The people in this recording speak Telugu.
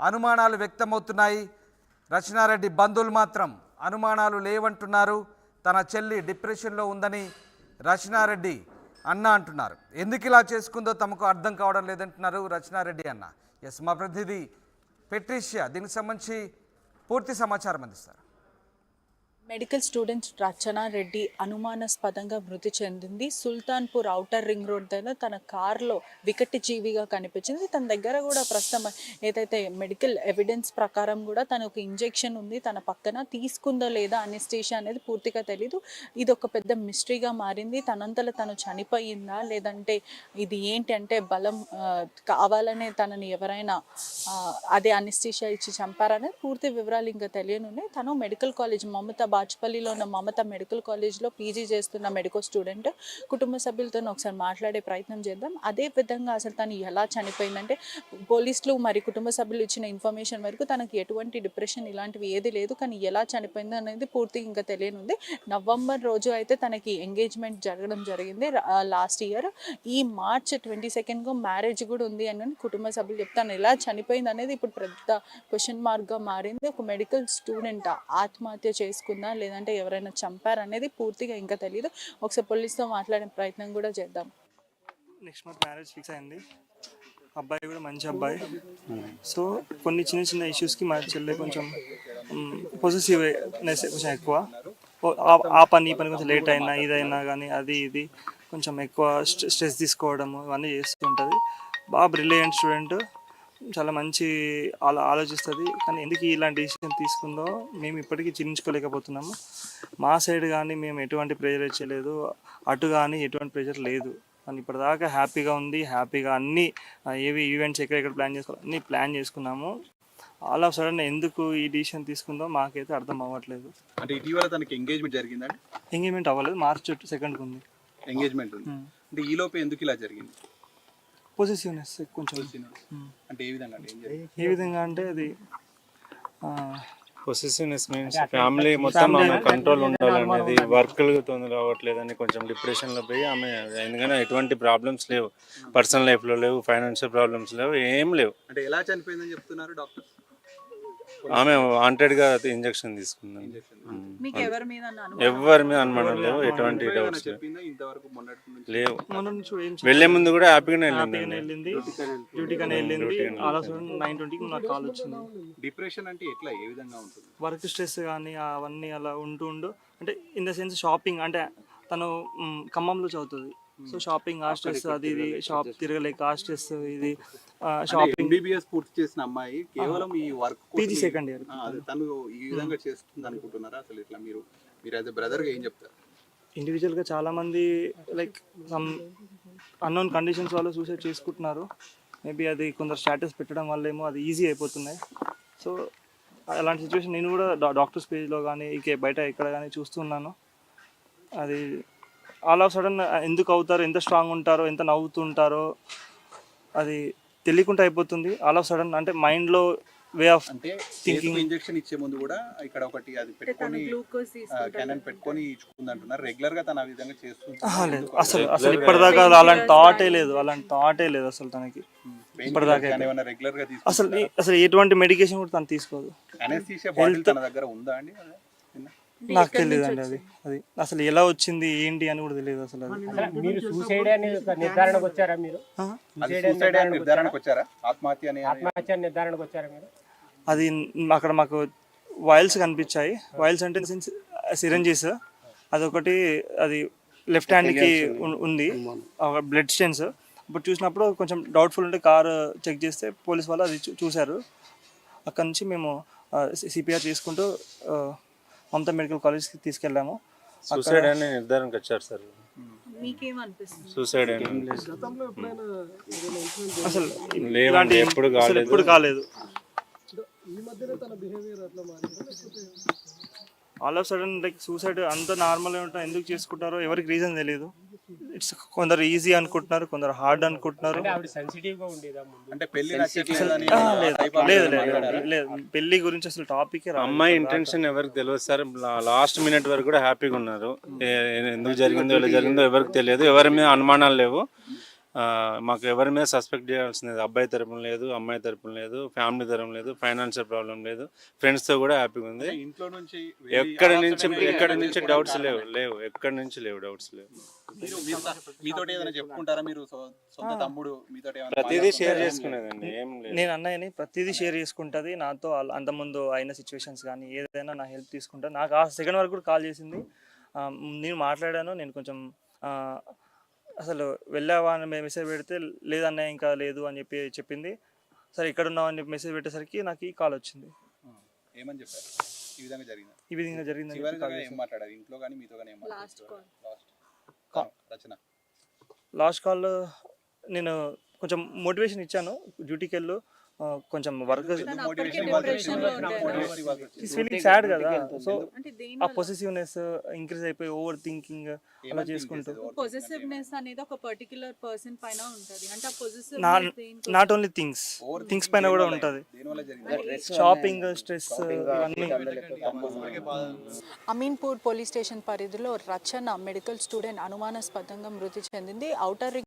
అనుమానాలు వ్యక్తమవుతున్నాయి. రచనారెడ్డి బంధువులు మాత్రం అనుమానాలు లేవంటున్నారు. తన చెల్లి డిప్రెషన్లో ఉందని రచనారెడ్డి అన్న అంటున్నారు. ఎందుకు ఇలా చేసుకుందో తమకు అర్థం కావడం లేదంటున్నారు రచనారెడ్డి అన్న. ఎస్, మా ప్రతినిధి పెట్రిషియా దీనికి సంబంధించి పూర్తి సమాచారం అందిస్తారు. మెడికల్ స్టూడెంట్ రచనారెడ్డి అనుమానాస్పదంగా మృతి చెందింది. సుల్తాన్పూర్ ఔటర్ రింగ్ రోడ్ దగ్గర తన కారులో వికటి జీవిగా కనిపించింది. తన దగ్గర కూడా ప్రస్తుతం ఏదైతే మెడికల్ ఎవిడెన్స్ ప్రకారం కూడా తన ఒక ఇంజెక్షన్ ఉంది తన పక్కన, తీసుకుందో లేదా అనెస్థీషియా అనేది పూర్తిగా తెలీదు. ఇది ఒక పెద్ద మిస్టరీగా మారింది. తనంతలో తను చనిపోయిందా లేదంటే ఇది ఏంటి అంటే బలం కావాలనే తనని ఎవరైనా అదే అనెస్థీషియా ఇచ్చి చంపారనేది పూర్తి వివరాలు ఇంకా తెలియనున్నాయి. తను మెడికల్ కాలేజ్ మమతా బాచ్పల్లిలో ఉన్న మమతా మెడికల్ కాలేజ్లో పీజీ చేస్తున్న మెడికల్ స్టూడెంట్. కుటుంబ సభ్యులతో ఒకసారి మాట్లాడే ప్రయత్నం చేద్దాం. అదే విధంగా అసలు తను ఎలా చనిపోయిందంటే పోలీసులు మరి కుటుంబ సభ్యులు ఇచ్చిన ఇన్ఫర్మేషన్ వరకు తనకి ఎటువంటి డిప్రెషన్ ఇలాంటివి ఏది లేదు. కానీ ఎలా చనిపోయింది అనేది పూర్తిగా ఇంకా తెలియనుంది. నవంబర్ రోజు అయితే తనకి ఎంగేజ్మెంట్ జరగడం జరిగింది లాస్ట్ ఇయర్. ఈ మార్చ్ 22కు మ్యారేజ్ కూడా ఉంది అని కుటుంబ సభ్యులు చెప్తాను. ఎలా చనిపోయింది అనేది ఇప్పుడు పెద్ద క్వశ్చన్ మార్క్గా మారింది. ఒక మెడికల్ స్టూడెంట్ ఆత్మహత్య చేసుకుందా లేదంటే ఎవరైనా చంపారనేది పూర్తిగా ఇంకా తెలియదు. ఒకసారి పోలీసుతో మాట్లాడే ప్రయత్నం కూడా చేద్దాం. నెక్స్ట్ మంత్ మ్యారేజ్ ఫిక్స్ అయింది. అబ్బాయి కూడా మంచి అబ్బాయి. సో కొన్ని చిన్న చిన్న ఇష్యూస్కి మా చెల్లె కొంచెం పొసెసివ్నెస్ కొంచెం ఎక్కువ. ఆ పని ఈ పని కొంచెం లేట్ అయినా ఇదైనా కానీ అది ఇది కొంచెం ఎక్కువ స్ట్రెస్ తీసుకోవడము ఇవన్నీ చేస్తుంటుంది. బాగా బ్రిలియంట్ స్టూడెంట్, చాలా మంచి ఆలోచిస్తుంది. కానీ ఎందుకు ఇలాంటి డిసిషన్ తీసుకుందో మేము ఇప్పటికీ జీర్ణించుకోలేకపోతున్నాము. మా సైడ్ కానీ మేము ఎటువంటి ప్రెజర్ ఇచ్చలేదు, అటు కానీ ఎటువంటి ప్రెజర్ లేదు. కానీ ఇప్పటిదాకా హ్యాపీగా ఉంది. హ్యాపీగా అన్ని ఏవి ఈవెంట్స్ ఎక్కడెక్కడ ప్లాన్ చేసుకోవాలి అన్నీ ప్లాన్ చేసుకున్నాము. ఆల్ ఆఫ్ సడన్ ఎందుకు ఈ డిసిషన్ తీసుకుందో మాకైతే అర్థం అవ్వట్లేదు. అంటే ఇటీవల తనకి ఎంగేజ్మెంట్ జరిగిందండి? ఎంగేజ్మెంట్ అవ్వలేదు, మార్చ్ 2nd ఉంది ఎంగేజ్మెంట్ ఉంది. అంటే ఈ లోపే ఎందుకు ఇలా జరిగింది? పొసెసివ్నెస్ కొంచెం. అంటే ఏ విధంగా అంటే అది పొసెసివ్నెస్ మీన్స్ ఫ్యామిలీ మొత్తం ఆమె కంట్రోల్ ఉండాలనేది, వర్క్లు తొందర అవ్వట్లేదని కొంచెం డిప్రెషన్లో పోయి ఆమె, ఎందుకంటే ఎటువంటి ప్రాబ్లమ్స్ లేవు, పర్సనల్ లైఫ్లో లేవు, ఫైనాన్షియల్ ప్రాబ్లమ్స్ లేవు, ఏం లేవు. అంటే ఎలా చనిపోయిందని చెప్తున్నారు డాక్టర్? ఆమె వాంటెడ్గా ఇంజెక్షన్ తీసుకుందాం. ఎవరి మీద అనుమానం లేవు, ఎటువంటి డౌట్స్ లేవు. వెళ్లే ముందు కూడా హ్యాపీగానే వెళ్ళింది. డ్యూటీగానే వెళ్ళింది. అలా 9:20కి నాకు కాల్ వచ్చింది. డిప్రెషన్ అంటే ఎట్లా, ఏ విధంగా ఉంటుంది? వర్క్ స్ట్రెస్ కానీ అవన్నీ అలా ఉంటూ అంటే ఇన్ ద సెన్స్ షాపింగ్, అంటే తను ఖమ్మంలో చదువుతుంది. సో షాపింగ్ ఆ స్ట్రెస్, అది ఇది షాప్ తిరగలేక ఆ స్ట్రెస్, ఇది షాపింగ్. ఎంబీబీఎస్ పూర్తి చేసిన అమ్మాయి కేవలం ఈ వర్క్ పీజీ 2nd ఇయర్ తను ఈ విధంగా చేస్తుంది అనుకుంటున్నారా? అసలు ఇట్లా మీరు యాజ్ ఎ బ్రదర్గా ఏం చెప్తారు? ఇండివిజువల్గా చాలామంది లైక్ సమ్ అన్నోన్ కండిషన్స్ వాళ్ళు సూసైడ్ చేసుకుంటున్నారు. మేబీ అది కొందరు స్టేటస్ పెట్టడం వల్ల ఏమో అది ఈజీ అయిపోతున్నాయి. సో అలాంటి సిచ్యువేషన్ నేను కూడా డాక్టర్స్ పేజ్లో కానీ ఇక బయట ఎక్కడ కానీ చూస్తున్నాను. అది ఆల్ ఆఫ్ సడన్ ఎందుకు అవుతారో, ఎంత స్ట్రాంగ్ ఉంటారో, ఎంత నవ్వుతుంటారో అది తెలియకుండా అయిపోతుంది. ఆల్ ఆఫ్ సడన్ అంటే మైండ్లో వే ఆఫ్ అంటే థింకింగ్. ఇంజెక్షన్ ఇచ్చే ముందు కూడా ఇక్కడ ఒకటి అది పెట్టుకొని క్యానన్ పెట్టుకొని ఇచ్చుకుంది అంటున్నారు. రెగ్యులర్గా తను ఆ విధంగా చేస్తుంది? అసలు ఇప్పటిదాకా అలాంటి థాటే లేదు అసలు తనకి ఇప్పటిదాకా. రెగ్యులర్గా అసలు ఎటువంటి మెడికేషన్ కూడా తను తీసుకోదు. అనెస్థీషియా బాటిల్ తన దగ్గర ఉందా అండి? నాకు తెలియదు అండి. అది అసలు ఎలా వచ్చింది ఏంటి అని కూడా తెలియదు అసలు. మీరు సూసైడ్ అని నిర్ధారణకు వచ్చారా? మీరు నిర్ధారణకు వచ్చారా? ఆత్మహత్య నిర్ధారణకు వచ్చారా మీరు? అది అక్కడ మాకు వాయిల్స్ కనిపించాయి. వాయిల్స్ అంటే సిరంజీస్, అదొకటి అది లెఫ్ట్ హ్యాండ్కి ఉంది, బ్లడ్ స్టెయిన్స్. ఇప్పుడు చూసినప్పుడు కొంచెం డౌట్ఫుల్ ఉంటే కారు చెక్ చేస్తే పోలీస్ వాళ్ళు అది చూశారు. అక్కడ నుంచి మేము సిపిఆర్ చేసుకుంటూ మమతా మెడికల్ కాలేజ్కి తీసుకెళ్ళాము. సూసైడ్ అని నిర్ధారణకు వచ్చారు సార్. సూసైడ్ అసలు లేదండి, ఎప్పుడు కాలేదు. All of sudden like suicide అంత నార్మల్గా ఉంటా, ఎందుకు చేసుకుంటారో ఎవరికి రీజన్ తెలియదు. ఇట్స్ కొందరు ఈజీ అనుకుంటున్నారు, కొందరు హార్డ్ అనుకుంటున్నారు. లేదు, పెళ్లి గురించి అసలు టాపిక్. అమ్మాయి ఇంటెన్షన్ ఎవరికి తెలియదు సార్. లాస్ట్ మినిట్ వరకు కూడా హ్యాపీగా ఉన్నారు. ఎందుకు జరిగిందో ఎలా జరిగిందో ఎవరికి తెలియదు. ఎవరి మీద అనుమానాలు లేవు. మాకు ఎవరి మీద సస్పెక్ట్ చేయాల్సింది అబ్బాయి తరపున లేదు, అమ్మాయి తరపున లేదు, ఫ్యామిలీ తరపున లేదు, ఫైనాన్షియల్ ప్రాబ్లం లేదు, ఫ్రెండ్స్తో కూడా హ్యాపీగా ఉంది. ఇంట్లో నుంచి ఎక్కడి నుంచి డౌట్స్ లేవు ఎక్కడి నుంచి లేవు డౌట్స్ లేవు. మీతో ఏదైనా చెప్పుకుంటారా? మీరు సొంత తమ్ముడు మీతో ప్రతిదీ షేర్ చేసుకునేదండి, ఏం లేదు. నేను అన్నయ్యని ప్రతిదీ షేర్ చేసుకుంటుంది నాతో. అంతకుముందు అయిన సిచ్యువేషన్స్ కానీ ఏదైనా నా హెల్ప్ తీసుకుంటా. నాకు ఆ సెకండ్ వరకు కూడా కాల్ చేసింది. నేను మాట్లాడాను. నేను కొంచెం అసలు వెళ్ళావా అని మెసేజ్ పెడితే లేదన్నయ్య ఇంకా లేదు అని చెప్పింది. సరే ఇక్కడ ఉన్నావు అని మెసేజ్ పెట్టేసరికి నాకు ఈ కాల్ వచ్చింది. ఏమని చెప్పారు? ఈ విధంగా జరిగింది. ఏం మాట్లాడారు ఇంట్లో కానీ మీతో కానీ? లాస్ట్ కాల్ నేను కొంచెం మోటివేషన్ ఇచ్చాను. డ్యూటీకి వెళ్ళు, కొంచెం వర్క్ ఫీలింగ్ సాడ్ కదా. సో ఆ పొసెసివ్నెస్ ఇంక్రీజ్ అయిపోయి ఓవర్ థింకింగ్ అలా చేసుకుంటూ పొసెసివ్నెస్ అనేది ఒక పర్టిక్యులర్ పర్సన్ పైన ఉంటది. అంటే ఆ పొసెసివ్నెస్ నాట్ ఓన్లీ థింగ్స్ పైన కూడా ఉంటుంది. షాపింగ్, స్ట్రెస్, ఇవన్నీ. అమీన్పూర్ పోలీస్ స్టేషన్ పరిధిలో రచన మెడికల్ స్టూడెంట్ అనుమానాస్పదంగా మృతి చెందింది. ఔటర్